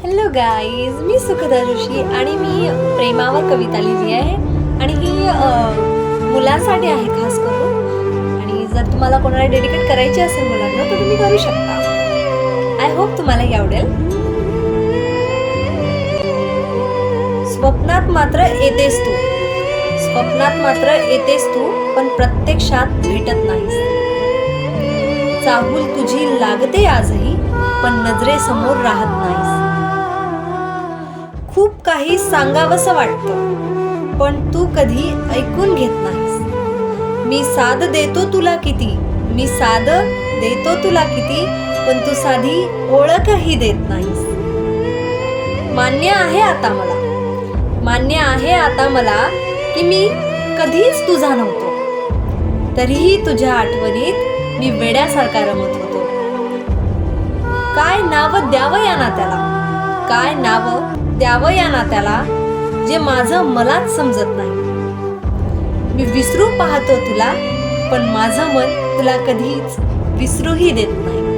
Hello guys, मी सुखदा जोशी आणि मी प्रेमावर कविता लिहिली आहे आणि ही मुलांसाठी आहे खास करून. आणि जर तुम्हाला कोणाला डेडिकेट करायची असेल मुलांना तर तुम्ही करू शकता. आय होप तुम्हालाही आवडेल. स्वप्नात मात्र येतेस तू, स्वप्नात मात्र येतेस तू, पण प्रत्यक्षात भेटत नाहीस. चाहूल तुझी लागते आजही, पण नजरेसमोर राहत नाहीस. खूप काही सांगावंसं वाटतं, पण तू कधी ऐकून घेत नाहीस. मी साथ देतो तुला किती, मी साथ देतो तुला किती, पण तू साधी ओळखही देत नाहीस. मान्य आहे आता मला, मान्य आहे आता मला की मी कधीच तुझा नव्हतो. तरीही तुझ्या आठवणीत मी वेड्यासारखा रमत होतो. काय नाव द्यावं या नात्याला, काय नाव द्यावं या नात्याला, जे माझं मलाच समजत नाही. मी विसरू पाहतो तुला, पण माझं मन तुला कधीच विसरूही देत नाही.